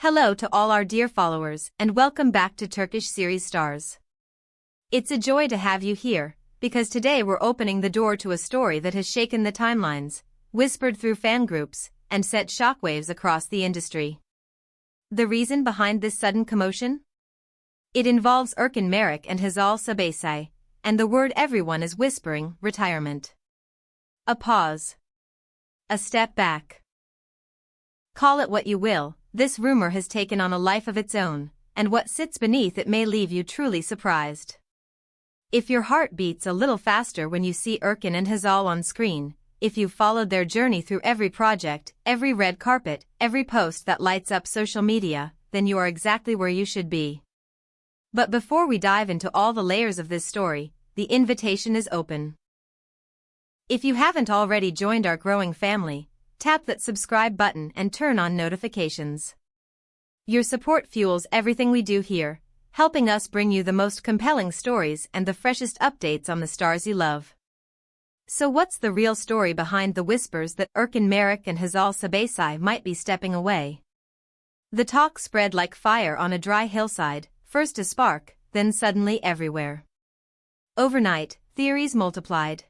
Hello to all our dear followers and welcome back to Turkish series stars. It's a joy to have you here, because today we're opening the door to a story that has shaken the timelines, whispered through fan groups, and sent shockwaves across the industry. The reason behind this sudden commotion? It involves Erkan and Hazal Sabesai, and the word everyone is whispering: retirement. A pause. A step back. Call it what you will. This rumor has taken on a life of its own, and what sits beneath it may leave you truly surprised. If your heart beats a little faster when you see Erkan and Hazal on screen, if you've followed their journey through every project, every red carpet, every post that lights up social media, then you are exactly where you should be. But before we dive into all the layers of this story, the invitation is open. If you haven't already joined our growing family, tap that subscribe button and turn on notifications. Your support fuels everything we do here, helping us bring you the most compelling stories and the freshest updates on the stars you love. So what's the real story behind the whispers that Erkan and Hazal Sabesai might be stepping away? The talk spread like fire on a dry hillside, first a spark, then suddenly everywhere. Overnight, theories multiplied.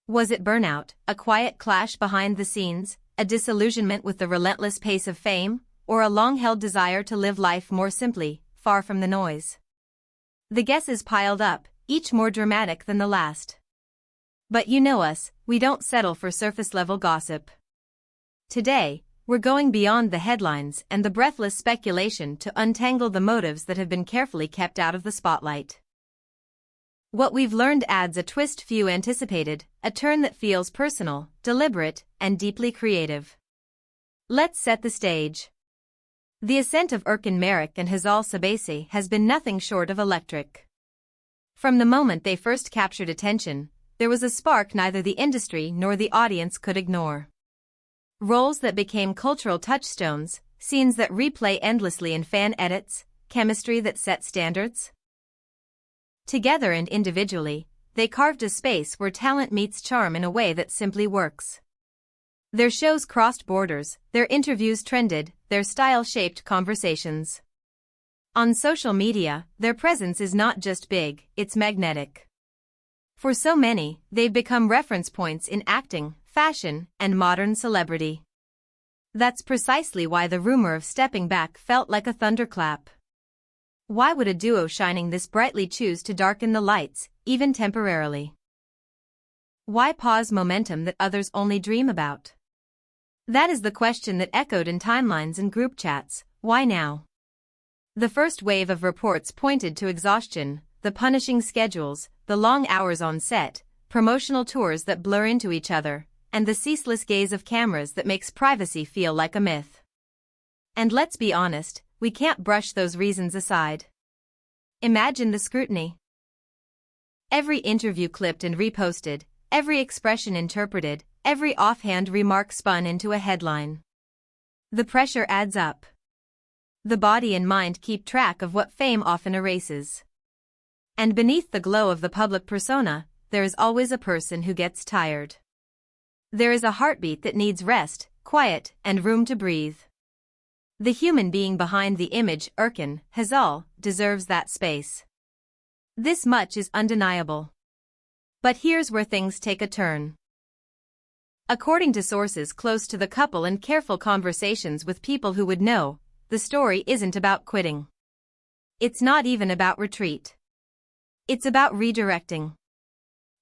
Was it burnout, a quiet clash behind the scenes, a disillusionment with the relentless pace of fame, or a long-held desire to live life more simply, far from the noise? The guesses piled up, each more dramatic than the last. But you know us, we don't settle for surface-level gossip. Today, we're going beyond the headlines and the breathless speculation to untangle the motives that have been carefully kept out of the spotlight. What we've learned adds a twist few anticipated, a turn that feels personal, deliberate, and deeply creative. Let's set the stage. The ascent of Erkan and Hazal Sabesai has been nothing short of electric. From the moment they first captured attention, there was a spark neither the industry nor the audience could ignore. Roles that became cultural touchstones, scenes that replay endlessly in fan edits, chemistry that set standards. Together and individually, they carved a space where talent meets charm in a way that simply works. Their shows crossed borders, their interviews trended, their style shaped conversations. On social media, their presence is not just big, it's magnetic. For so many, they've become reference points in acting, fashion, and modern celebrity. That's precisely why the rumor of stepping back felt like a thunderclap. Why would a duo shining this brightly choose to darken the lights, even temporarily? Why pause momentum that others only dream about? That is the question that echoed in timelines and group chats. Why now? The first wave of reports pointed to exhaustion, the punishing schedules, the long hours on set, promotional tours that blur into each other, and the ceaseless gaze of cameras that makes privacy feel like a myth. And let's be honest, we can't brush those reasons aside. Imagine the scrutiny. Every interview clipped and reposted, every expression interpreted, every offhand remark spun into a headline. The pressure adds up. The body and mind keep track of what fame often erases. And beneath the glow of the public persona, there is always a person who gets tired. There is a heartbeat that needs rest, quiet, and room to breathe. The human being behind the image, Erkan, Hazal, deserves that space. This much is undeniable. But here's where things take a turn. According to sources close to the couple and careful conversations with people who would know, the story isn't about quitting. It's not even about retreat. It's about redirecting.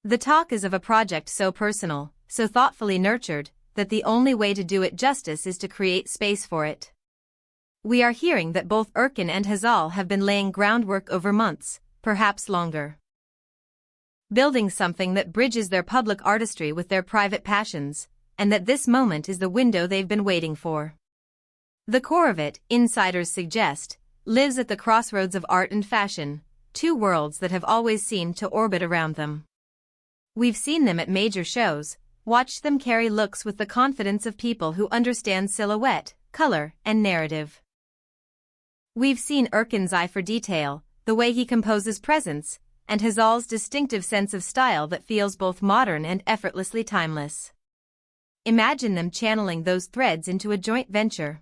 The talk is of a project so personal, so thoughtfully nurtured, that the only way to do it justice is to create space for it. We are hearing that both Erkan and Hazal have been laying groundwork over months, perhaps longer. Building something that bridges their public artistry with their private passions, and that this moment is the window they've been waiting for. The core of it, insiders suggest, lives at the crossroads of art and fashion, two worlds that have always seemed to orbit around them. We've seen them at major shows, watched them carry looks with the confidence of people who understand silhouette, color, and narrative. We've seen Erkan's eye for detail, the way he composes presence, and Hazal's distinctive sense of style that feels both modern and effortlessly timeless. Imagine them channeling those threads into a joint venture.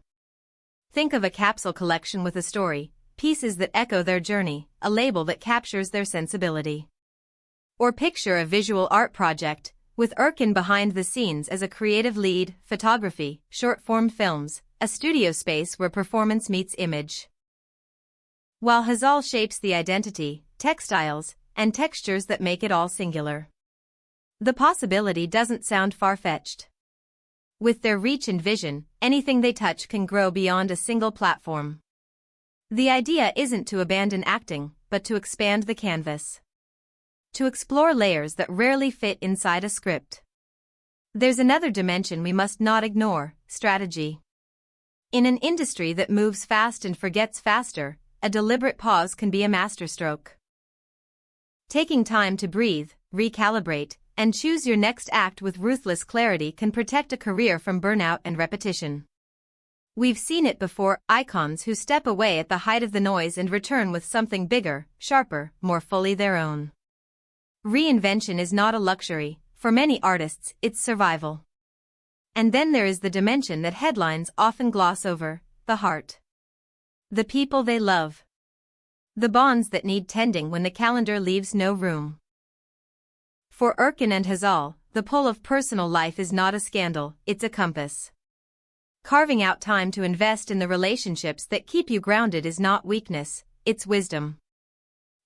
Think of a capsule collection with a story, pieces that echo their journey, a label that captures their sensibility. Or picture a visual art project, with Erkan behind the scenes as a creative lead, photography, short-form films, a studio space where performance meets image. While Hazal shapes the identity, textiles, and textures that make it all singular. The possibility doesn't sound far-fetched. With their reach and vision, anything they touch can grow beyond a single platform. The idea isn't to abandon acting, but to expand the canvas. To explore layers that rarely fit inside a script. There's another dimension we must not ignore: strategy. In an industry that moves fast and forgets faster, a deliberate pause can be a masterstroke. Taking time to breathe, recalibrate, and choose your next act with ruthless clarity can protect a career from burnout and repetition. We've seen it before: icons who step away at the height of the noise and return with something bigger, sharper, more fully their own. Reinvention is not a luxury; for many artists, it's survival. And then there is the dimension that headlines often gloss over: the heart. The people they love. The bonds that need tending when the calendar leaves no room. For Erkan and Hazal, the pull of personal life is not a scandal, it's a compass. Carving out time to invest in the relationships that keep you grounded is not weakness, it's wisdom.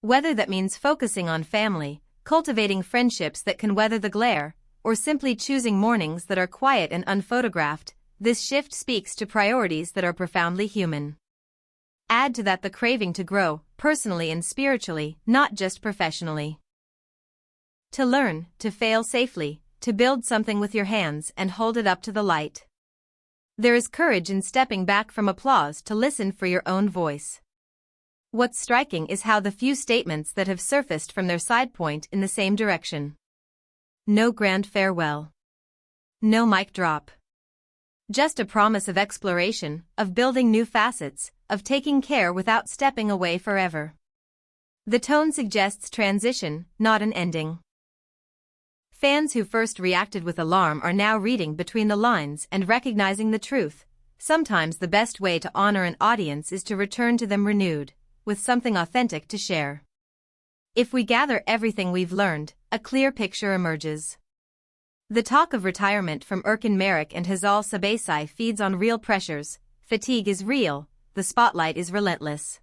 Whether that means focusing on family, cultivating friendships that can weather the glare, or simply choosing mornings that are quiet and unphotographed, this shift speaks to priorities that are profoundly human. Add to that the craving to grow, personally and spiritually, not just professionally. To learn, to fail safely, to build something with your hands and hold it up to the light. There is courage in stepping back from applause to listen for your own voice. What's striking is how the few statements that have surfaced from their side point in the same direction. No grand farewell. No mic drop. Just a promise of exploration, of building new facets, of taking care without stepping away forever. The tone suggests transition, not an ending. Fans who first reacted with alarm are now reading between the lines and recognizing the truth. Sometimes the best way to honor an audience is to return to them renewed, with something authentic to share. If we gather everything we've learned, a clear picture emerges. The talk of retirement from Erkan Merrick and Hazal Sabesai feeds on real pressures. Fatigue is real, the spotlight is relentless.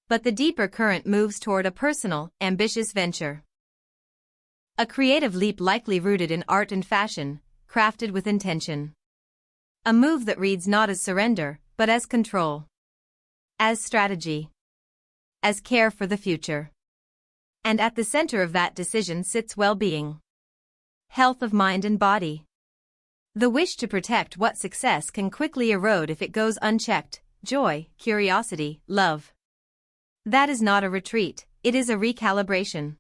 But the deeper current moves toward a personal, ambitious venture. A creative leap likely rooted in art and fashion, crafted with intention. A move that reads not as surrender, but as control. As strategy. As care for the future. And at the center of that decision sits well-being. Health of mind and body. The wish to protect what success can quickly erode if it goes unchecked: joy, curiosity, love. That is not a retreat, it is a recalibration.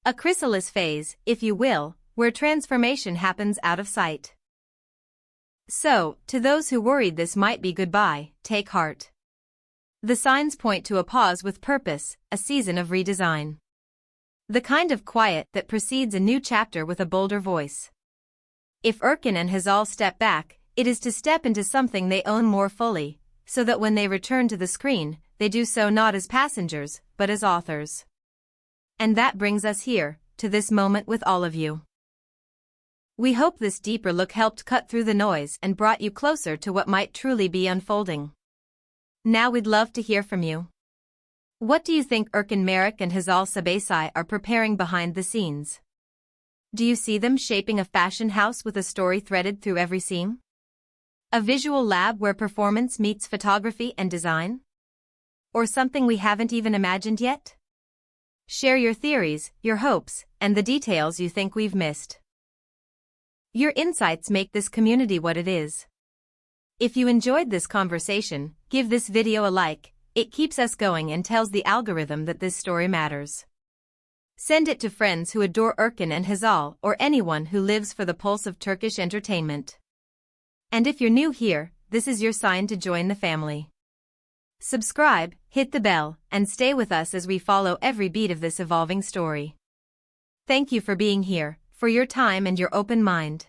A chrysalis phase, if you will, where transformation happens out of sight. So, to those who worried this might be goodbye, take heart. The signs point to a pause with purpose, a season of redesign. The kind of quiet that precedes a new chapter with a bolder voice. If Erkan and Hazal step back, it is to step into something they own more fully, so that when they return to the screen, they do so not as passengers, but as authors. And that brings us here, to this moment with all of you. We hope this deeper look helped cut through the noise and brought you closer to what might truly be unfolding. Now we'd love to hear from you. What do you think Erkan Merrick and Hazal Sabesai are preparing behind the scenes? Do you see them shaping a fashion house with a story threaded through every seam? A visual lab where performance meets photography and design? Or something we haven't even imagined yet? Share your theories, your hopes, and the details you think we've missed. Your insights make this community what it is. If you enjoyed this conversation, give this video a like. It keeps us going and tells the algorithm that this story matters. Send it to friends who adore Erkan and Hazal or anyone who lives for the pulse of Turkish entertainment. And if you're new here, this is your sign to join the family. Subscribe, hit the bell, and stay with us as we follow every beat of this evolving story. Thank you for being here, for your time and your open mind.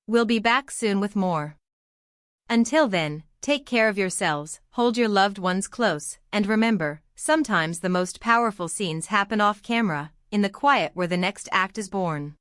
We'll be back soon with more. Until then, take care of yourselves, hold your loved ones close, and remember, sometimes the most powerful scenes happen off camera, in the quiet where the next act is born.